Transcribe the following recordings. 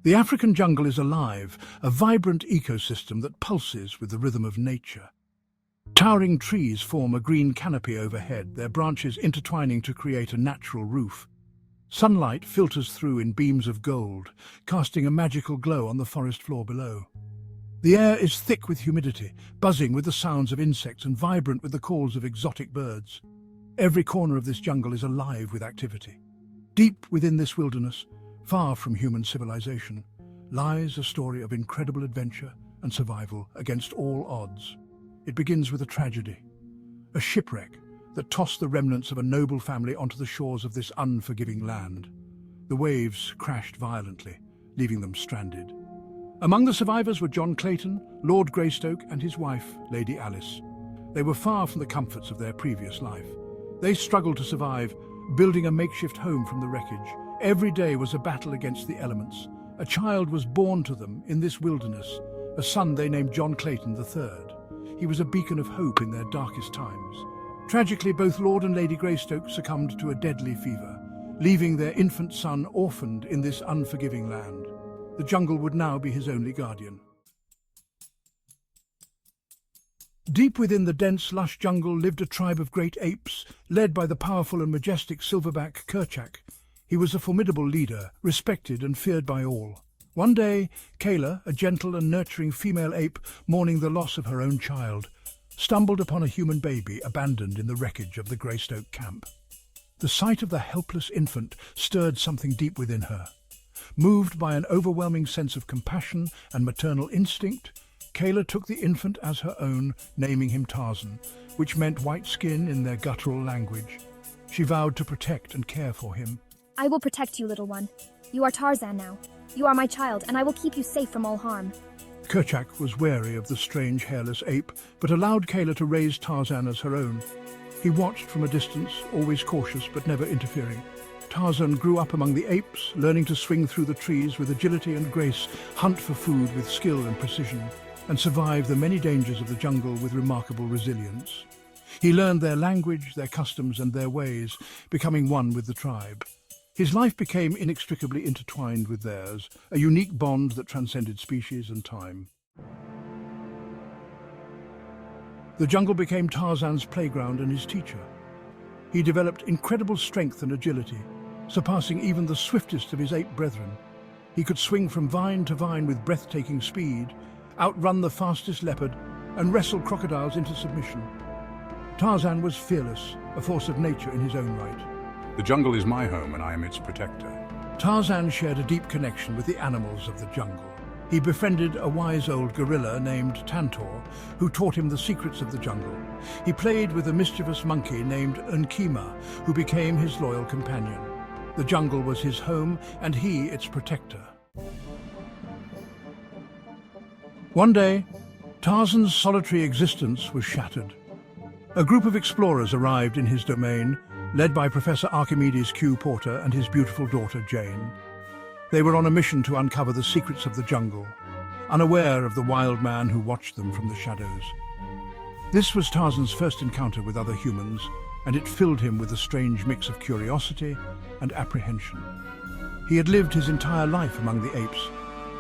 The African jungle is alive, a vibrant ecosystem that pulses with the rhythm of nature. Towering trees form a green canopy overhead, their branches intertwining to create a natural roof. Sunlight filters through in beams of gold, casting a magical glow on the forest floor below. The air is thick with humidity, buzzing with the sounds of insects and vibrant with the calls of exotic birds. Every corner of this jungle is alive with activity. Deep within this wilderness, far from human civilization, lies a story of incredible adventure and survival against all odds. It begins with a tragedy, a shipwreck that tossed the remnants of a noble family onto the shores of this unforgiving land. The waves crashed violently, leaving them stranded. Among the survivors were John Clayton, Lord Greystoke, and his wife, Lady Alice. They were far from the comforts of their previous life. They struggled to survive, building a makeshift home from the wreckage. Every day was a battle against the elements. A child was born to them in this wilderness, a son they named John Clayton III. He was a beacon of hope in their darkest times. Tragically, both Lord and Lady Greystoke succumbed to a deadly fever, leaving their infant son orphaned in this unforgiving land. The jungle would now be his only guardian. Deep within the dense, lush jungle lived a tribe of great apes, led by the powerful and majestic silverback Kerchak. He was a formidable leader, respected and feared by all. One day, Kayla, a gentle and nurturing female ape mourning the loss of her own child, stumbled upon a human baby abandoned in the wreckage of the Greystoke camp. The sight of the helpless infant stirred something deep within her. Moved by an overwhelming sense of compassion and maternal instinct, Kayla took the infant as her own, naming him Tarzan, which meant white skin in their guttural language. She vowed to protect and care for him. I will protect you, little one. You are Tarzan now. You are my child, and I will keep you safe from all harm. Kerchak was wary of the strange hairless ape, but allowed Kayla to raise Tarzan as her own. He watched from a distance, always cautious but never interfering. Tarzan grew up among the apes, learning to swing through the trees with agility and grace, hunt for food with skill and precision, and survive the many dangers of the jungle with remarkable resilience. He learned their language, their customs, and their ways, becoming one with the tribe. His life became inextricably intertwined with theirs, a unique bond that transcended species and time. The jungle became Tarzan's playground and his teacher. He developed incredible strength and agility, surpassing even the swiftest of his ape brethren. He could swing from vine to vine with breathtaking speed, outrun the fastest leopard, and wrestle crocodiles into submission. Tarzan was fearless, a force of nature in his own right. The jungle is my home and I am its protector. Tarzan shared a deep connection with the animals of the jungle. He befriended a wise old gorilla named Tantor, who taught him the secrets of the jungle. He played with a mischievous monkey named Nkima, who became his loyal companion. The jungle was his home and he its protector. One day, Tarzan's solitary existence was shattered. A group of explorers arrived in his domain, led by Professor Archimedes Q. Porter and his beautiful daughter Jane. They were on a mission to uncover the secrets of the jungle, unaware of the wild man who watched them from the shadows. This was Tarzan's first encounter with other humans, and it filled him with a strange mix of curiosity and apprehension. He had lived his entire life among the apes,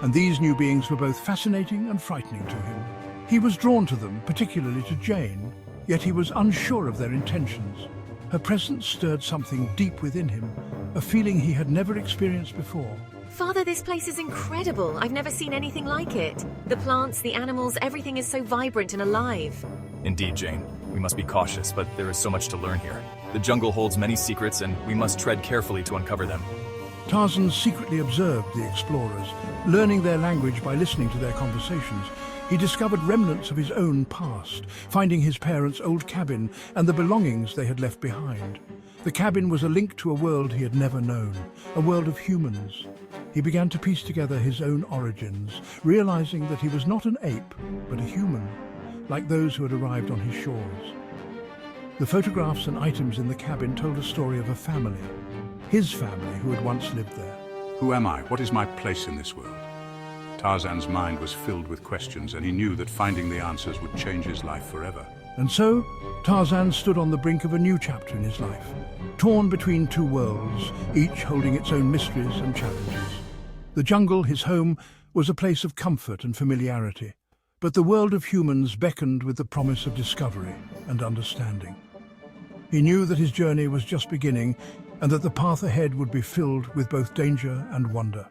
and these new beings were both fascinating and frightening to him. He was drawn to them, particularly to Jane, yet he was unsure of their intentions. Her presence stirred something deep within him, a feeling he had never experienced before. Father, this place is incredible. I've never seen anything like it. The plants, the animals, everything is so vibrant and alive. Indeed, Jane. We must be cautious, but there is so much to learn here. The jungle holds many secrets, and we must tread carefully to uncover them. Tarzan secretly observed the explorers, learning their language by listening to their conversations. He discovered remnants of his own past, finding his parents' old cabin and the belongings they had left behind. The cabin was a link to a world he had never known, a world of humans. He began to piece together his own origins, realizing that he was not an ape, but a human, like those who had arrived on his shores. The photographs and items in the cabin told a story of a family, his family who had once lived there. Who am I? What is my place in this world? Tarzan's mind was filled with questions, and he knew that finding the answers would change his life forever. And so, Tarzan stood on the brink of a new chapter in his life, torn between two worlds, each holding its own mysteries and challenges. The jungle, his home, was a place of comfort and familiarity, but the world of humans beckoned with the promise of discovery and understanding. He knew that his journey was just beginning and that the path ahead would be filled with both danger and wonder.